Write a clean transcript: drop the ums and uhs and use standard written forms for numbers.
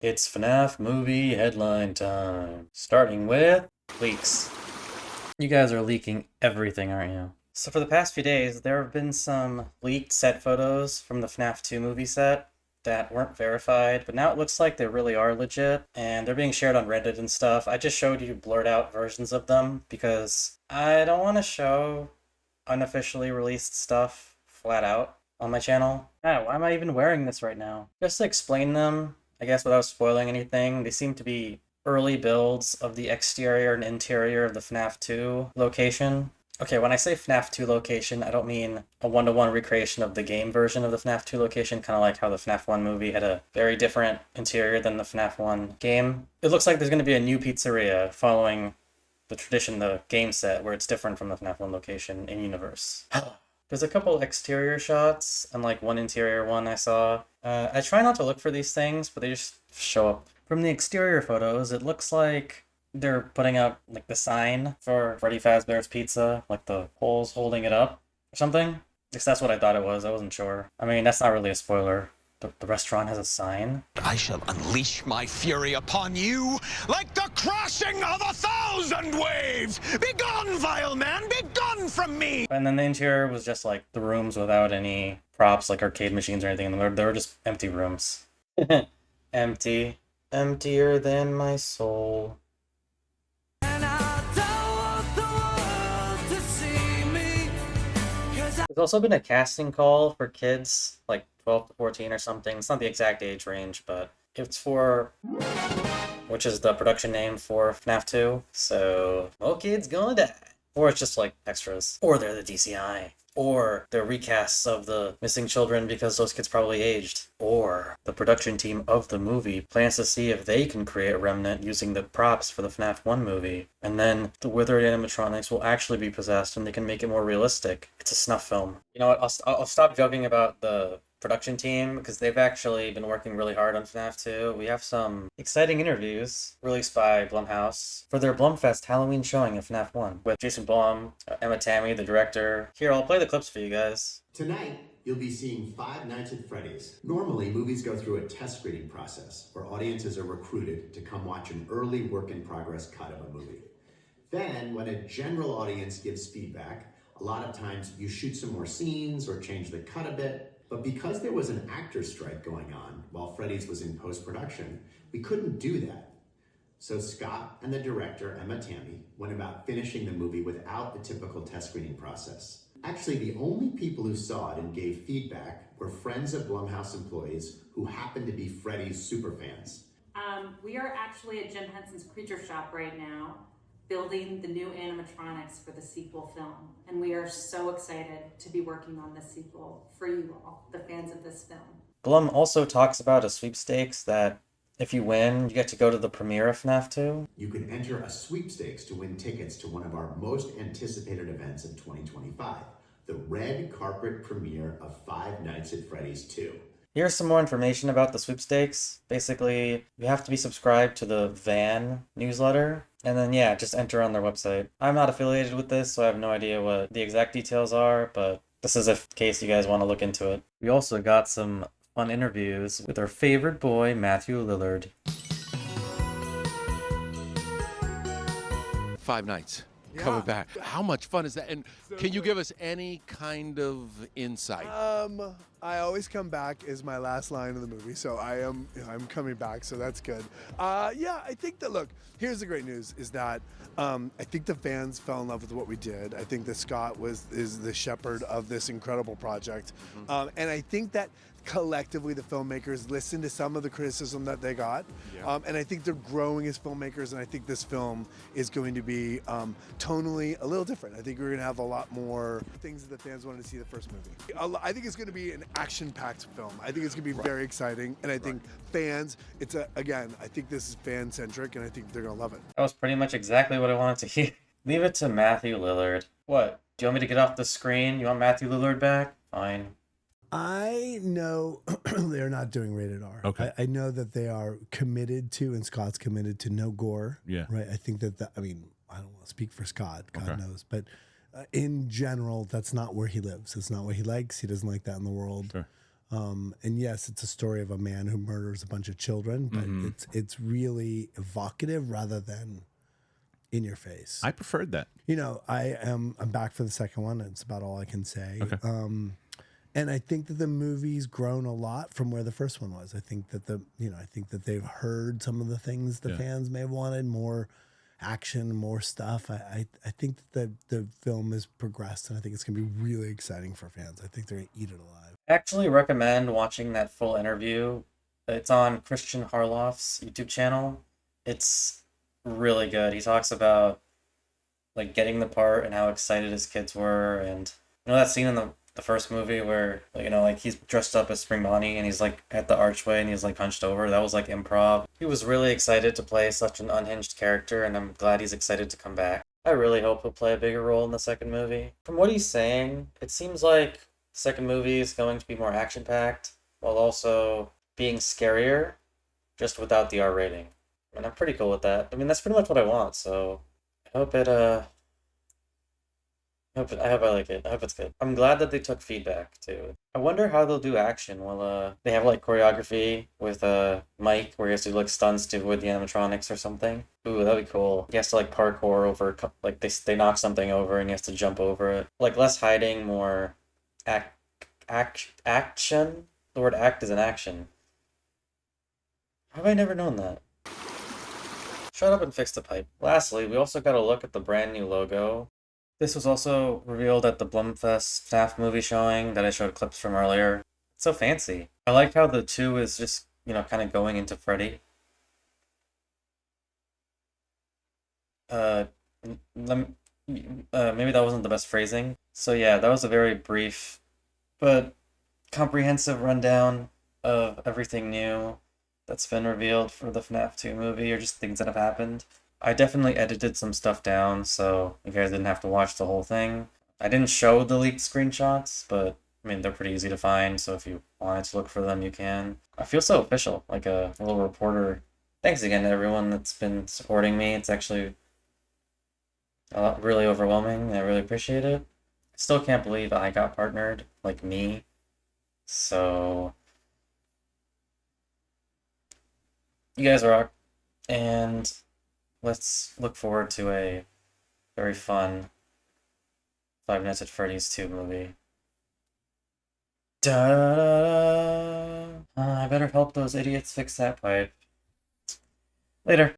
It's FNAF movie headline time. Starting with leaks. You guys are leaking everything, aren't you? So for the past few days, there have been some leaked set photos from the FNAF 2 movie set that weren't verified, but now it looks like they really are legit, and they're being shared on Reddit and stuff. I just showed you blurred out versions of them because I don't want to show unofficially released stuff flat out on my channel. Yeah, why am I even wearing this right now? Just to explain them, I guess without spoiling anything, they seem to be early builds of the exterior and interior of the FNAF 2 location. Okay, when I say FNAF 2 location, I don't mean a one-to-one recreation of the game version of the FNAF 2 location, kind of like how the FNAF 1 movie had a very different interior than the FNAF 1 game. It looks like there's going to be a new pizzeria following the tradition, the game set, where it's different from the FNAF 1 location in universe. There's a couple exterior shots and like one interior one I saw. I try not to look for these things, but they just show up. From the exterior photos, it looks like they're putting up like the sign for Freddy Fazbear's Pizza, like the poles holding it up or something. At least that's what I thought it was. I wasn't sure. I mean, that's not really a spoiler. The restaurant has a sign. I shall unleash my fury upon you like the crashing of 1,000 waves! Begone, vile man! Begone from me! And then the interior was just like the rooms without any props, like arcade machines or anything. They were just empty rooms. Empty. Emptier than my soul. There's also been a casting call for kids, like 12 to 14 or something. It's not the exact age range, but it's for, which is the production name for FNAF 2. So, no kid's gonna die. Or it's just like extras. Or they're the DCI. Or they're recasts of the missing children because those kids probably aged. Or the production team of the movie plans to see if they can create a remnant using the props for the FNAF 1 movie. And then the withered animatronics will actually be possessed and they can make it more realistic. It's a snuff film. You know what, I'll stop joking about the production team because they've actually been working really hard on FNAF 2. We have some exciting interviews released by Blumhouse for their Blumfest Halloween showing of FNAF 1 with Jason Blum, Emma Tammy, the director. Here, I'll play the clips for you guys. Tonight, you'll be seeing Five Nights at Freddy's. Normally, movies go through a test screening process where audiences are recruited to come watch an early work-in-progress cut of a movie. Then, when a general audience gives feedback, a lot of times you shoot some more scenes or change the cut a bit. But because there was an actor's strike going on while Freddy's was in post-production, we couldn't do that. So Scott and the director, Emma Tammy, went about finishing the movie without the typical test screening process. Actually, the only people who saw it and gave feedback were friends of Blumhouse employees who happened to be Freddy's superfans. We are actually at Jim Henson's Creature Shop right now, building the new animatronics for the sequel film. And we are so excited to be working on this sequel for you all, the fans of this film. Blum also talks about a sweepstakes that if you win, you get to go to the premiere of FNAF 2. You can enter a sweepstakes to win tickets to one of our most anticipated events in 2025, the red carpet premiere of Five Nights at Freddy's 2. Here's some more information about the sweepstakes. Basically, you have to be subscribed to the Van newsletter. And then, yeah, just enter on their website. I'm not affiliated with this, so I have no idea what the exact details are, but this is in case you guys want to look into it. We also got some fun interviews with our favorite boy, Matthew Lillard. Five Nights. Coming back. How much fun is that? And can you give us any kind of insight? I always come back is my last line of the movie, so I'm coming back, so that's good. Yeah, I think that, look, here's the great news, is that I think the fans fell in love with what we did. I think that Scott is the shepherd of this incredible project. And I think that collectively the filmmakers listened to some of the criticism that they got, and I think they're growing as filmmakers, and I think this film is going to be tonally a little different. I think we're going to have a lot more things that the fans wanted to see the first movie. I think it's going to be an action-packed film. I think it's going to be very exciting, and I think fans, again, I think this is fan-centric, and I think they're going to love it. That was pretty much exactly what I wanted to hear. Leave it to Matthew Lillard. What? Do you want me to get off the screen? You want Matthew Lillard back? Fine. I know they're not doing rated R. Okay. I know that they are committed to, and Scott's committed to no gore. Yeah. Right. I think that, I mean, I don't want to speak for Scott, God Okay. knows, but in general, that's not where he lives. It's not what he likes. He doesn't like that in the world. Sure. And yes, it's a story of a man who murders a bunch of children, but it's really evocative rather than in your face. I preferred that. You know, I'm back for the second one. It's about all I can say. Okay. And I think that the movie's grown a lot from where the first one was. I think that I think that they've heard some of the things the fans may have wanted, more action, more stuff. I think that the film has progressed, and I think it's gonna be really exciting for fans. I think they're gonna eat it alive. I actually recommend watching that full interview. It's on Kristian Harloff's YouTube channel. It's really good. He talks about like getting the part and how excited his kids were, and you know that scene in the first movie where like he's dressed up as Spring Bonnie and he's like at the archway and he's like hunched over. That was like improv. He was really excited to play such an unhinged character, and I'm glad he's excited to come back. I really hope he'll play a bigger role in the second movie. From what he's saying, it seems like the second movie is going to be more action-packed while also being scarier, just without the R rating. And I'm pretty cool with that. I mean, that's pretty much what I want, so I hope I hope I like it. I hope it's good. I'm glad that they took feedback too. I wonder how they'll do action. Will they have like choreography with Mike where he has to do like stunts to avoid the animatronics or something? Ooh, that'd be cool. He has to like parkour over like they knock something over and he has to jump over it. Like less hiding, more action. The word act is an action. How have I never known that? Shut up and fix the pipe. Lastly, we also got a look at the brand new logo. This was also revealed at the Blumfest FNAF movie showing that I showed clips from earlier. It's so fancy. I like how the 2 is just, kind of going into Freddy. Maybe that wasn't the best phrasing. So yeah, that was a very brief but comprehensive rundown of everything new that's been revealed for the FNAF 2 movie, or just things that have happened. I definitely edited some stuff down, so you guys didn't have to watch the whole thing. I didn't show the leaked screenshots, but I mean, they're pretty easy to find, so if you wanted to look for them, you can. I feel so official, like a little reporter. Thanks again to everyone that's been supporting me. It's actually really overwhelming. I really appreciate it. I still can't believe I got partnered, like me. So, you guys rock, and let's look forward to a very fun Five Nights at Freddy's 2 movie. Da-da-da. I better help those idiots fix that pipe. Later.